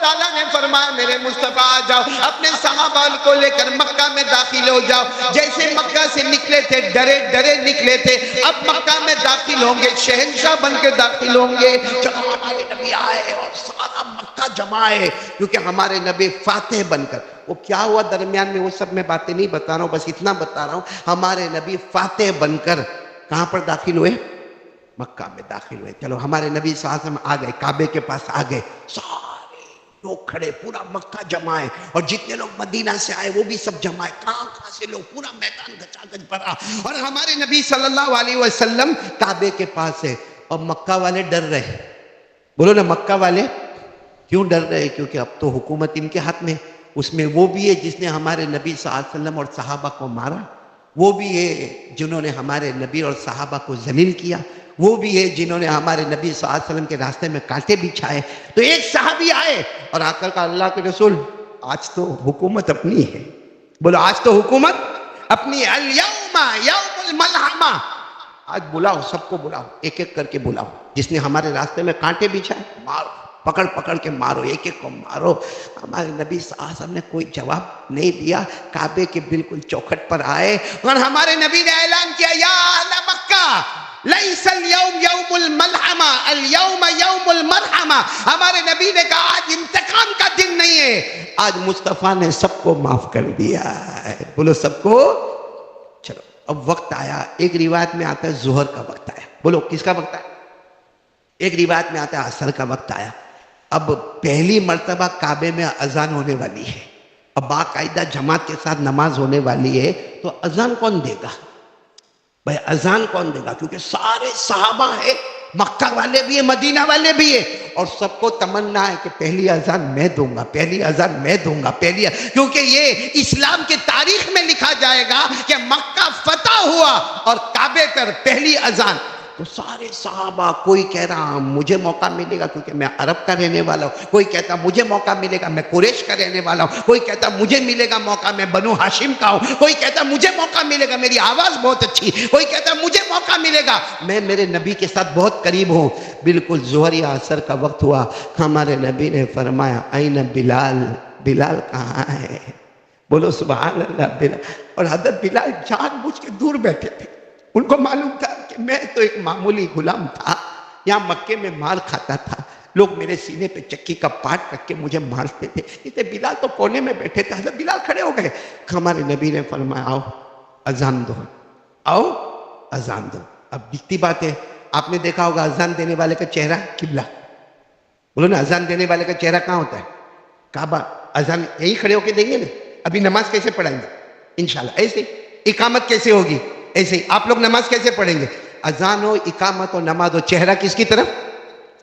تعالیٰ نے فرمایا میرے مصطفیٰ آ جاؤ، اپنے صحابہ کو لے کر مکہ میں داخل ہو جاؤ۔ جیسے مکہ سے نکلے تھے ڈرے ڈرے نکلے تھے، اب مکہ میں داخل ہوں گے، شہنشاہ بن کے داخل ہوں گے۔ جب ہمارے نبی آئے اور سارا مکہ جمع ہے، کیونکہ ہمارے نبی فاتح بن کر، وہ کیا ہوا درمیان میں وہ سب میں باتیں نہیں بتا رہا ہوں، بس اتنا بتا رہا ہوں، ہمارے نبی فاتح بن کر کہاں پر داخل ہوئے؟ مکہ میں داخل ہوئے۔ چلو ہمارے نبی صلی اللہ علیہ وسلم آ گئے، کعبے کے پاس آ گئے، سارے لوگ کھڑے، پورا مکہ جمع ہے، اور جتنے لوگ مدینہ سے آئے وہ بھی سب جمع ہے، کہاں سے لوگ، پورا میدان گچا گچ بھرا، اور ہمارے نبی صلی اللہ علیہ وسلم کعبے کے پاس ہے، اور مکہ والے ڈر رہے۔ بولو نا، مکہ والے کیوں ڈر رہے؟ کیونکہ اب تو حکومت ان کے ہاتھ میں، اس میں وہ بھی ہے جس نے ہمارے نبی صلی اللہ علیہ وسلم اور صحابہ کو مارا، وہ بھی ہے جنہوں نے ہمارے نبی اور صحابہ کو ذلیل کیا، وہ بھی ہے جنہوں نے ہمارے نبی صلی اللہ علیہ وسلم کے راستے میں کانٹے بچھائے۔ تو ایک صحابی آئے اور آ کر کہا اللہ کے رسول آج تو حکومت اپنی ہے۔ بولو آج تو حکومت اپنی ہے، الیوم یوم الملحمہ، آج بلاؤ، سب کو بلاؤ، ایک ایک کر کے بلاؤ، جس نے ہمارے راستے میں کانٹے بچھائے مارو، پکڑ پکڑ کے مارو، ایک ایک کو مارو۔ ہمارے نبی صلی اللہ علیہ وسلم نے کوئی جواب نہیں دیا، کعبے کے بالکل چوکھٹ پر آئے اور ہمارے نبی نے اعلان کیا یا اہل مکہ لیس اليوم یوم الملحمہ الیوم یوم المرحمہ۔ ہمارے نبی نے کہا آج انتقام کا دن نہیں ہے، آج مصطفیٰ نے سب کو معاف کر دیا ہے۔ بولو سب کو۔ چلو اب وقت آیا، ایک روایت میں آتا ہے ظہر کا وقت آیا، بولو کس کا وقت آیا؟ ایک روایت میں آتا ہے عصر کا وقت آیا۔ اب پہلی مرتبہ کعبے میں اذان ہونے والی ہے، اب باقاعدہ جماعت کے ساتھ نماز ہونے والی ہے، تو اذان کون دے گا بھائی؟ اذان کون دے گا؟ کیونکہ سارے صحابہ ہیں، مکہ والے بھی ہیں، مدینہ والے بھی ہیں، اور سب کو تمنا ہے کہ پہلی اذان میں دوں گا، پہلی اذان میں دوں گا، کیونکہ یہ اسلام کی تاریخ میں لکھا جائے گا کہ مکہ فتح ہوا اور کعبے پر پہلی اذان۔ تو سارے صحابہ، کوئی کہہ رہا مجھے موقع ملے گا کیونکہ میں عرب کا رہنے والا ہوں، کوئی کہتا مجھے موقع ملے گا میں قریش کا رہنے والا ہوں، کوئی کہتا مجھے ملے گا موقع میں بنو ہاشم کا ہوں، کوئی کہتا مجھے موقع ملے گا میری آواز بہت اچھی، کوئی کہتا مجھے موقع ملے گا میں میرے نبی کے ساتھ بہت قریب ہوں۔ بالکل ظہر یا عصر کا وقت ہوا، ہمارے نبی نے فرمایا این بلال، بلال کہاں ہے؟ بولو سبحان اللہ۔ بلال، اور حضرت بلال جان بوجھ کے دور بیٹھے تھے، ان کو معلوم تھا کہ میں تو ایک معمولی غلام تھا، یہاں مکے میں مار کھاتا تھا، لوگ میرے سینے پہ چکی کا پاٹ رکھ کے مجھے مارتے تھے، اسے بلال تو کونے میں بیٹھے تھے۔ حضرت بلال کھڑے ہو گئے، ہمارے نبی نے فرمایا آؤ اذان دو، آؤ اذان دو۔ اب دکھتی بات ہے، آپ نے دیکھا ہوگا اذان دینے والے کا چہرہ قبلہ، بولو نا اذان دینے والے کا چہرہ کہاں ہوتا ہے؟ کعبہ۔ اذان یہی کھڑے ہو کے دیں گے نا؟ ابھی نماز کیسے پڑھیں گے؟ انشاءاللہ ایسے۔ اقامت کیسے ہوگی؟ ایسے ہی۔ آپ لوگ نماز کیسے پڑھیں گے؟ اذان ہو، اقامت ہو، نماز ہو، چہرہ کس کی طرف؟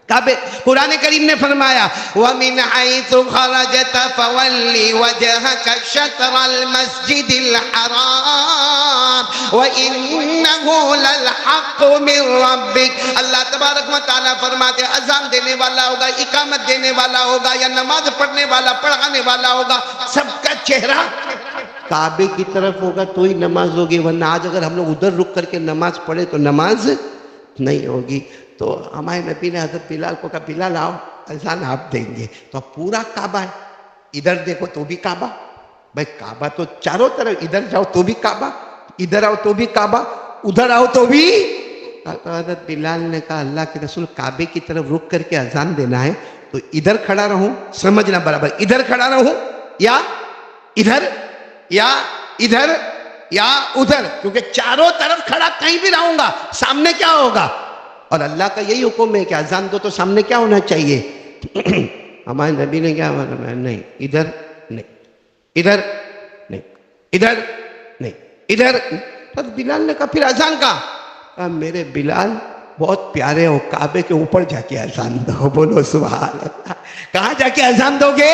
کعبے۔ قرآن کریم نے فرمایا وَمِنْ حَيْثُ خَرَجْتَ فَوَلِّ وَجْهَكَ شَطْرَ الْمَسْجِدِ الْحَرَامِ وَإِنَّهُ لَلْحَقُّ مِنْ رَبِّكَ۔ اللہ تبارک و تعالیٰ فرماتے اذان دینے والا ہوگا، اقامت دینے والا ہوگا، یا نماز پڑھنے والا پڑھانے والا ہوگا، سب کا چہرہ کعبے کی طرف ہوگا تو ہی نماز ہوگی، ورنہ آج اگر ہم لوگ ادھر رک کر کے نماز پڑھے تو نماز نہیں ہوگی۔ تو ہمارے نبی نے حضرت بلال کو کہا بلال آؤ اذان آپ دیں گے۔ تو اب پورا کعبہ ہے، ادھر دیکھو تو بھی کعبہ، بھائی کعبہ تو چاروں طرف، ادھر جاؤ تو بھی کعبہ، ادھر آؤ تو بھی کعبہ، ادھر آؤ تو بھی۔ حضرت بلال نے کہا اللہ کے رسول کعبے کی طرف رک کر کے اذان دینا ہے تو ادھر کھڑا رہوں، سمجھنا برابر، ادھر کھڑا رہوں یا ادھر، یا ادھر یا ادھر، کیونکہ چاروں طرف کھڑا کہیں بھی رہوں گا سامنے کیا ہوگا؟ اور اللہ کا یہی حکم ہے کہ اذان دو تو سامنے کیا ہونا چاہیے؟ ہمارے نبی نے کیا فرمایا؟ نہیں ادھر نہیں، ادھر نہیں، ادھر نہیں، ادھر۔ تو بلال نے کہا پھر اذان کا؟ میرے بلال بہت پیارے ہو، کعبے کے اوپر جا کے اذان دو۔ بولو سبحان اللہ۔ کہاں جا کے اذان دو گے؟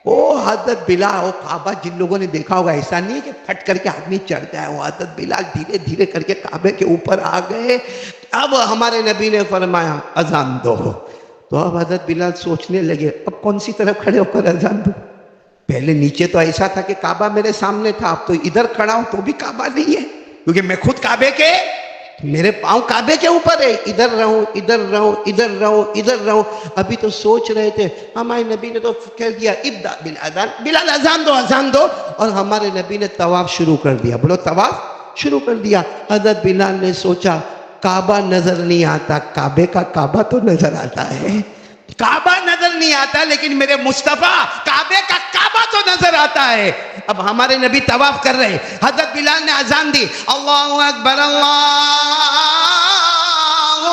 وہ حضرت بلال، وہ کعبہ جن لوگوں نے دیکھا ہوگا، ایسا نہیں ہے کہ پھٹ کر کے آدمی چڑھ جائے، وہ حضرت بلال دھیرے دھیرے کر کے کعبے کے اوپر آ گئے۔ اب ہمارے نبی نے فرمایا اذان دو، تو اب حضرت بلال سوچنے لگے اب کون سی طرف کھڑے ہو کر اذان دو؟ پہلے نیچے تو ایسا تھا کہ کعبہ میرے سامنے تھا، اب تو ادھر کھڑا ہوں تو بھی کعبہ نہیں ہے، کیونکہ میں خود کعبے کے۔ میرے پاؤں کعبے کے اوپر ہے، ادھر رہوں ادھر رہوں ادھر رہوں ادھر رہوں. ابھی تو سوچ رہے تھے، ہمارے نبی نے تو کہہ دیا ابدا بالاذان، بلال اذان دو اذان دو، اور ہمارے نبی نے طواف شروع کر دیا. بولو طواف شروع کر دیا. حضرت بلال نے سوچا کعبہ نظر نہیں آتا، کعبے کا کعبہ تو نظر آتا ہے. کعبہ نظر نہیں آتا لیکن میرے مصطفیٰ کعبے کا کعبہ تو نظر آتا ہے. اب ہمارے نبی طواف کر رہے، حضرت بلال نے اذان دی، اللہ اکبر اللہ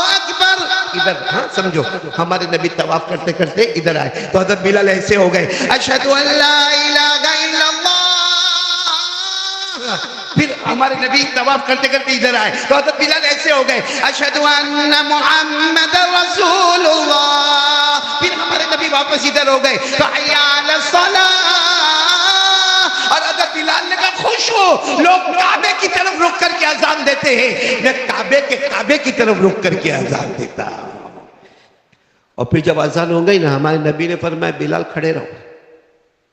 اکبر. ادھر ہاں سمجھو، ہمارے نبی طواف کرتے کرتے ادھر آئے تو حضرت بلال ایسے ہو گئے، اشہد ان لا الہ الا اللہ. پھر ہمارے نبی طواف کرتے کرتے ادھر آئے تو حضرت بلال ایسے ہو گئے، اشہد ان محمد رسول اللہ. پھر ہمارے نبی واپس ادھر ہو گئے تو حی علی الصلاۃ. اور حضرت بلال نے کہا خوش ہو، لوگ کعبے کی طرف رک کر کے اذان دیتے ہیں، میں کعبے کی طرف رک کر کے اذان دیتا. اور پھر جب اذان ہو گئی نا، ہمارے نبی نے فرمایا بلال کھڑے رہو،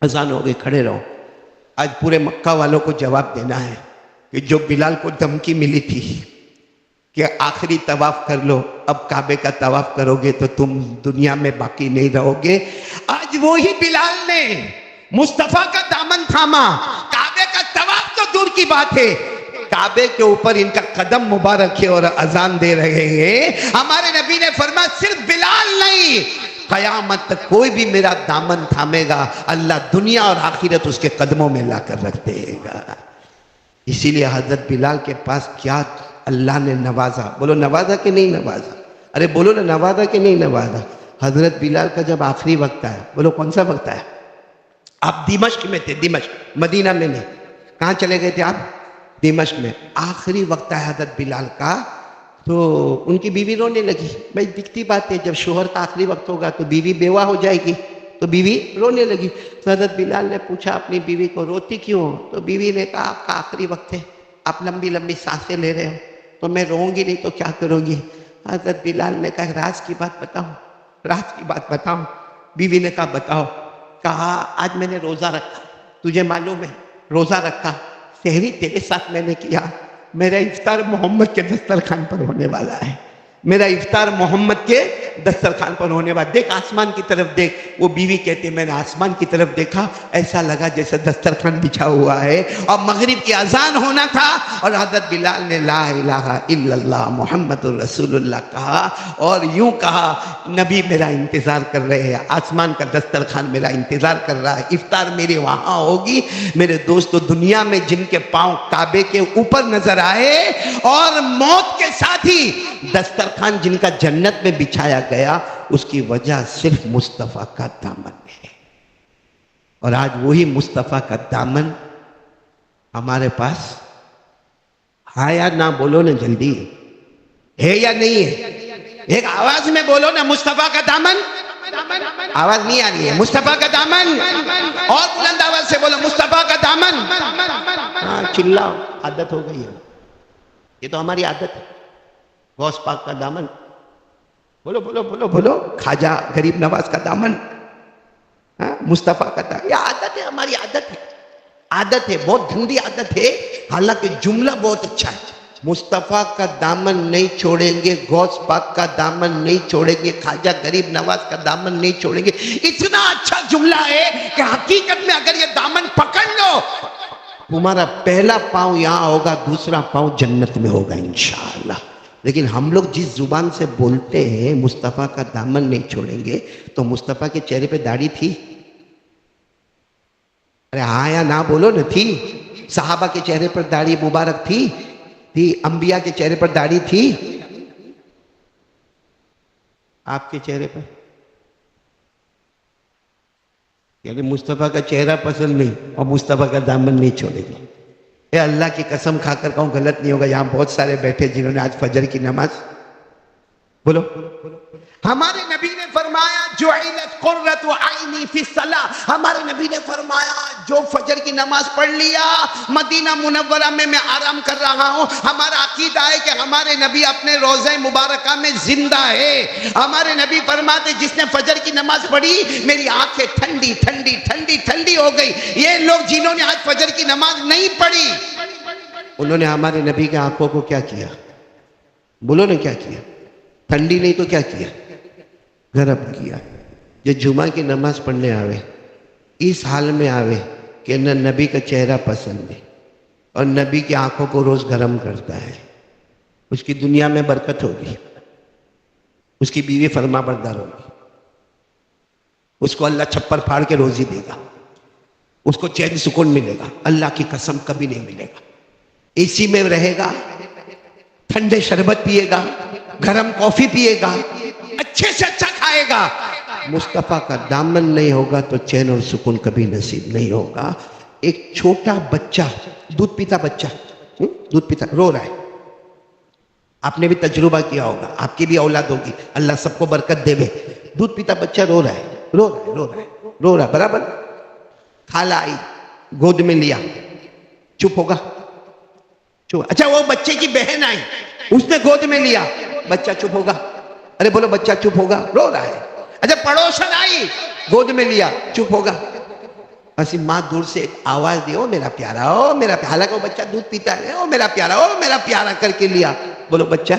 اذان ہو گئی کھڑے رہو. آج پورے مکہ والوں کو جواب دینا ہے کہ جو بلال کو دھمکی ملی تھی کہ آخری طواف کر لو، اب کعبے کا طواف کرو گے تو تم دنیا میں باقی نہیں رہو گے. آج وہی بلال نے مصطفیٰ کا دامن تھاما. کعبے کا طواف تو دور کی بات ہے، کعبے کے اوپر ان کا قدم مبارک ہے اور اذان دے رہے ہیں. ہمارے نبی نے فرمایا صرف بلال نہیں، قیامت تک کوئی بھی میرا دامن تھامے گا اللہ دنیا اور آخرت اس کے قدموں میں لا کر رکھ دے گا. اسی لیے حضرت بلال کے پاس کیا اللہ نے نوازا. بولو نوازا کہ نہیں نوازا؟ ارے بولو نا نوازا کہ نہیں نوازا؟ حضرت بلال کا جب آخری وقت آیا، بولو کون سا وقت آیا؟ آپ دمشق میں تھے، دمشق، مدینہ میں نہیں. کہاں چلے گئے تھے آپ؟ دمشق میں. آخری وقت آیا حضرت بلال کا تو ان کی بیوی رونے لگی. بھائی دکھتی بات ہے، جب شوہر کا آخری وقت ہوگا تو بیوی بیوہ ہو جائے گی، تو بیوی رونے لگی. تو حضرت بلال نے پوچھا اپنی بیوی کو روتی کیوں ہو؟ تو بیوی نے کہا آپ کا آخری وقت ہے، آپ لمبی لمبی سانسیں لے رہے ہو تو میں روؤں گی نہیں تو کیا کروں گی. حضرت بلال نے کہا راز کی بات بتاؤں، راز کی بات بتاؤں. بیوی نے کہا بتاؤ. کہا آج میں نے روزہ رکھا، تجھے معلوم ہے روزہ رکھا، سحری تیرے ساتھ میں نے کیا، میرا افطار محمد کے دسترخوان پر ہونے والا ہے، میرا افطار محمد کے دسترخوان پر ہونے والا. دیکھ آسمان کی طرف دیکھ. وہ بیوی کہتی میں نے آسمان کی طرف دیکھا، ایسا لگا جیسے دسترخوان بچھا ہوا ہے اور مغرب کی اذان ہونا تھا. اور حضرت بلال نے لا الہ الا اللہ محمد الرسول اللہ کہا اور یوں کہا نبی میرا انتظار کر رہے ہیں، آسمان کا دسترخوان میرا انتظار کر رہا ہے، افطار میرے وہاں ہوگی. میرے دوستو دنیا میں جن کے پاؤں کعبے کے اوپر نظر آئے اور موت کے ساتھ ہی دسترخوان جن کا جنت میں بچھایا گیا، اس کی وجہ صرف مصطفیٰ کا دامن ہے. اور آج وہی مصطفیٰ کا دامن ہمارے پاس ہے یا نہ؟ بولو نا جلدی، ہے یا نہیں ہے؟ ایک آواز میں بولو نا مصطفیٰ کا دامن. آواز نہیں آ رہی ہے. مصطفیٰ کا دامن، اور بلند آواز سے بولو مصطفیٰ کا دامن. ہاں چلاؤ، عادت ہو گئی ہے، یہ تو ہماری عادت ہے. غوث پاک کا دامن، بولو بولو بولو بولو. خواجہ غریب نواز کا دامن، مصطفیٰ کا دامن. یہ عادت ہے، ہماری عادت ہے، عادت ہے، بہت گندی عادت ہے. حالانکہ جملہ بہت اچھا ہے. مصطفیٰ کا دامن نہیں چھوڑیں گے، غوث پاک کا دامن نہیں چھوڑیں گے، خواجہ غریب نواز کا دامن نہیں چھوڑیں گے. اتنا اچھا جملہ ہے کہ حقیقت میں اگر یہ دامن پکڑ لو، تمہارا پہلا پاؤں یہاں ہوگا، دوسرا پاؤں جنت میں ہوگا انشاءاللہ. لیکن ہم لوگ جس زبان سے بولتے ہیں مصطفیٰ کا دامن نہیں چھوڑیں گے، تو مصطفیٰ کے چہرے پہ داڑھی تھی؟ ارے ہاں یا نہ بولو نہ. تھی؟ صحابہ کے چہرے پر داڑھی مبارک تھی؟ انبیاء کے چہرے پر داڑھی تھی؟ آپ کے چہرے پر؟ یعنی مصطفیٰ کا چہرہ پسند نہیں اور مصطفیٰ کا دامن نہیں چھوڑے گی. اے اللہ کی قسم کھا کر کہوں غلط نہیں ہوگا، یہاں بہت سارے بیٹھے جنہوں نے آج فجر کی نماز، بولو ہمارے نبی نے فرمایا جعلت قرۃ عینی فی الصلاۃ. ہمارے نبی نے فرمایا جو فجر کی نماز پڑھ لیا، مدینہ منورہ میں میں آرام کر رہا ہوں. ہمارا عقیدہ ہے کہ ہمارے نبی اپنے روضہ مبارکہ میں زندہ ہے. ہمارے نبی فرماتے جس نے فجر کی نماز پڑھی میری آنکھیں ٹھنڈی ٹھنڈی ٹھنڈی ٹھنڈی ہو گئی. یہ لوگ جنہوں نے آج فجر کی نماز نہیں پڑھی، انہوں نے ہمارے نبی کے آنکھوں کو کیا کیا؟ بولو نا کیا کیا؟ ٹھنڈی نہیں تو کیا کیا؟ گرم کیا. جو جمعہ کی نماز پڑھنے آوے اس حال میں آوے کہ نہ نبی کا چہرہ پسند ہے اور نبی کی آنکھوں کو روز گرم کرتا ہے، اس کی دنیا میں برکت ہوگی، اس کی بیوی فرما بردار ہوگی، اس کو اللہ چھپر پھاڑ کے روزی دے گا، اس کو چین سکون ملے گا. اللہ کی قسم کبھی نہیں ملے گا. اسی میں رہے گا، ٹھنڈے شربت پیے گا، گرم کافی پیے گا، اچھے سے اچھا کھائے گا. مصطفیٰ کا دامن نہیں ہوگا تو چین اور سکون کبھی نصیب نہیں ہوگا. ایک چھوٹا بچہ، دودھ پیتا بچہ، دودھ پیتا رو رہا ہے. آپ نے بھی تجربہ کیا ہوگا، آپ کی بھی اولاد ہوگی، اللہ سب کو برکت دے. دودھ پیتا بچہ رو رہا ہے، رو رہا ہے، رو رہا ہے، رو رہا ہے برابر. خالہ آئی، گود میں لیا، چپ ہوگا؟ چپ. اچھا وہ بچے کی بہن آئی، اس نے گود میں لیا، بچہ چپ ہوگا؟ ارے بولو بچہ چپ ہوگا؟ رو رہا ہے. اچھا پڑوسن آئی، گود میں لیا، چپ ہوگا؟ ایسی ماں دور سے ایک آواز دی، او میرا پیارا، او میرا پیارا. حالانکہ وہ بچہ دودھ پیتا ہے، او میرا پیارا، او میرا پیارا کر کے لیا. بولو بچہ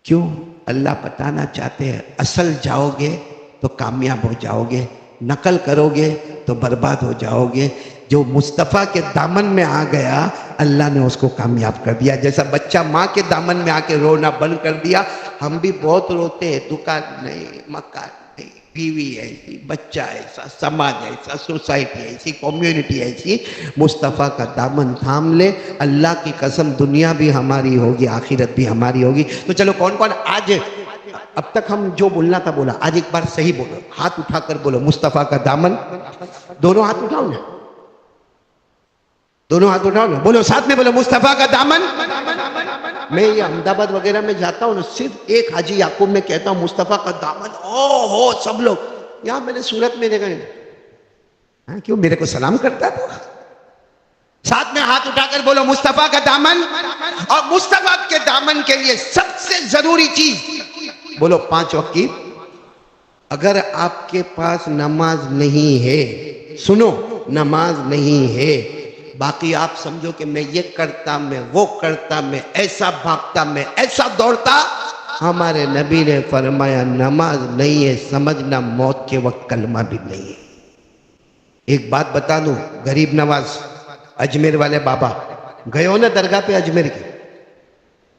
کیوں؟ اللہ بتانا چاہتے ہیں اصل جاؤ گے تو کامیاب ہو جاؤ گے، نقل کرو گے تو برباد ہو جاؤ گے. جو مصطفیٰ کے دامن میں آ گیا اللہ نے اس کو کامیاب کر دیا. جیسا بچہ ماں کے دامن میں آ کے رونا بند کر دیا. ہم بھی بہت روتے ہیں، دکان نہیں، مکان نہیں، بیوی ایسی، بچہ ایسا، سماج ایسا، سوسائٹی ایسی، کمیونٹی ایسی. مصطفیٰ کا دامن تھام لے، اللہ کی قسم دنیا بھی ہماری ہوگی، آخرت بھی ہماری ہوگی. تو چلو کون کون آج، اب تک ہم جو بولنا تھا بولا، آج ایک بار صحیح بولو، ہاتھ اٹھا کر بولو مصطفیٰ کا دامن. دونوں ہاتھ اٹھاؤ نا، دونوں ہاتھ اٹھاؤ نا، بولو ساتھ میں بولو مصطفیٰ کا دامن. میں یہ احمد آباد وغیرہ میں جاتا ہوں نا، صرف ایک حاجی یعقوب میں کہتا ہوں مصطفیٰ کا دامن، او ہو سب لوگ. یہاں میں نے صورت میں دیکھا ہے، کیوں میرے کو سلام کرتا تھا؟ ساتھ میں ہاتھ اٹھا کر بولو مصطفیٰ کا دامن. اور مصطفیٰ کے دامن کے لیے سب سے ضروری چیز بولو 5 وقت کی. اگر آپ کے پاس نماز نہیں ہے، سنو، نماز نہیں ہے، باقی آپ سمجھو کہ میں یہ کرتا، میں وہ کرتا، میں ایسا بھاگتا، میں ایسا دوڑتا. ہمارے نبی نے فرمایا نماز نہیں ہے سمجھنا موت کے وقت کلمہ بھی نہیں ہے. ایک بات بتا دوں، غریب نواز اجمیر والے بابا گئے ہو نا درگاہ پہ اجمیر کی؟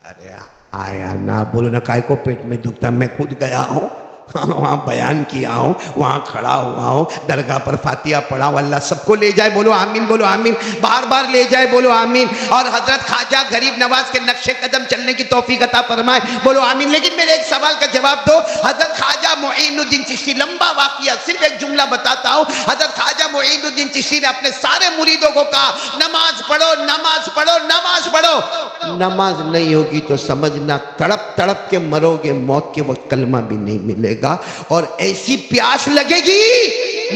ارے آیا نہ بولو نا، کائے کو پیٹ میں دکھتا. میں خود گیا ہوں، وہاں بیان کیا ہوں، وہاں کھڑا ہوا ہوں، درگاہ پر فاتحہ پڑھا ہوں. اللہ سب کو لے جائے، بولو آمین، بولو آمین، بار بار لے جائے، بولو آمین. اور حضرت خواجہ غریب نواز کے نقش قدم چلنے کی توفیق عطا فرمائے، بولو آمین. لیکن میرے ایک سوال کا جواب دو. حضرت خواجہ معین الدین چشتی، لمبا واقعہ، صرف ایک جملہ بتاتا ہوں. حضرت خواجہ معین الدین چشتی نے اپنے سارے مریدوں کو کہا نماز پڑھو، نماز پڑھو، نماز پڑھو. نماز نہیں ہوگی تو سمجھنا تڑپ تڑپ کے مرو گے، موت کے وقت کلمہ بھی نہیں ملے گا. اور ایسی پیاس لگے گی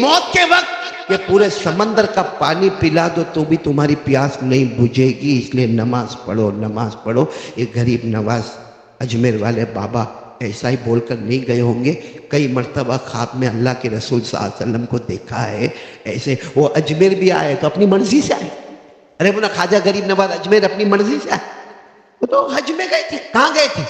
موت کے وقت کہ پورے سمندر کا پانی پلا دو تو بھی تمہاری پیاس نہیں بجھے گی. اس لیے نماز پڑھو، نماز پڑھو. یہ غریب نواز اجمیر والے بابا ایسا ہی بول کر نہیں گئے ہوں گے. کئی مرتبہ خواب میں اللہ کے رسول صلی اللہ علیہ وسلم کو دیکھا ہے ایسے. وہ اجمیر بھی آئے تو اپنی مرضی سے آئے. ارے بولا خواجہ غریب نواز اجمیر اپنی مرضی سے آئے؟ وہ تو حج میں گئے تھے. کہاں گئے تھے؟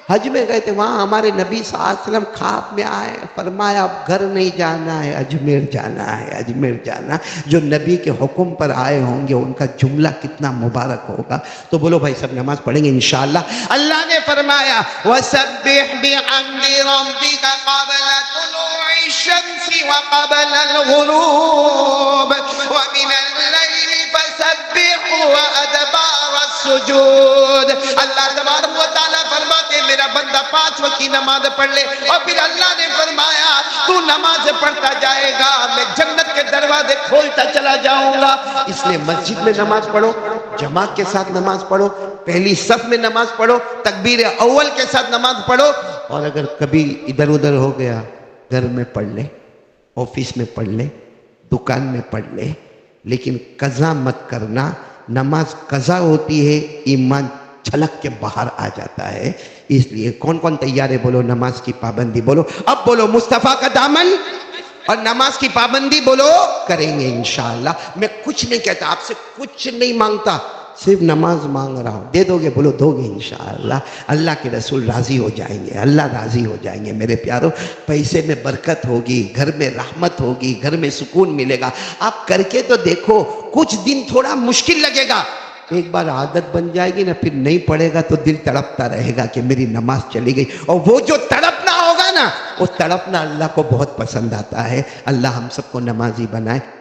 حج میں گئے تھے. وہاں ہمارے نبی صلی اللہ علیہ وسلم خواب میں آئے، فرمایا اب گھر نہیں جانا ہے، اجمیر جانا ہے، اجمیر جانا. جو نبی کے حکم پر آئے ہوں گے ان کا جملہ کتنا مبارک ہوگا. تو بولو بھائی سب نماز پڑھیں گے انشاءاللہ. اللہ نے فرمایا وَسَبِّحْ بِحَمْدِ رَبِّكَ قَبْلَ طُلُوعِ الشَّمْسِ وَقَبْلَ الْغُرُوبِ وَمِنَ اللَّيْلِ فَسَبِّحْهُ وَأَدْبَارَ السُّجُودِ. اللہ تبارک و تعالیٰ فرماتے ہیں میرا بندہ 5 وقت کی نماز پڑھ لے. اور پھر اللہ نے فرمایا تو نماز پڑھتا جائے گا میں جنت کے دروازے کھولتا چلا جاؤں گا. اس لیے مسجد میں نماز پڑھو، جماعت کے ساتھ نماز پڑھو، پہلی صف میں نماز پڑھو، تکبیر اول کے ساتھ نماز پڑھو. اور اگر کبھی ادھر ادھر ہو گیا گھر میں پڑھ لے، آفس میں پڑھ لے، دکان میں پڑھ لے، لیکن قضا مت کرنا. نماز قضا ہوتی ہے، ایمان چھلک کے باہر آ جاتا ہے. اس لیے کون کون تیار ہے بولو نماز کی پابندی بولو. اب بولو مصطفیٰ کا دامن اور نماز کی پابندی بولو کریں گے انشاءاللہ. میں کچھ نہیں کہتا، آپ سے کچھ نہیں مانگتا، صرف نماز مانگ رہا ہوں، دے دو گے؟ بولو دو گے انشاءاللہ، اللہ کے رسول راضی ہو جائیں گے، اللہ راضی ہو جائیں گے۔ میرے پیارو، پیسے میں برکت ہوگی، گھر میں رحمت ہوگی، گھر میں سکون ملے گا۔ آپ کر کے تو دیکھو، کچھ دن تھوڑا مشکل لگے گا، ایک بار عادت بن جائے گی نا، پھر نہیں پڑے گا تو دل تڑپتا رہے گا کہ میری نماز چلی گئی۔ اور وہ جو تڑپنا ہوگا نا، وہ تڑپنا اللہ کو بہت پسند آتا ہے۔ اللہ ہم سب کو نمازی بنائے۔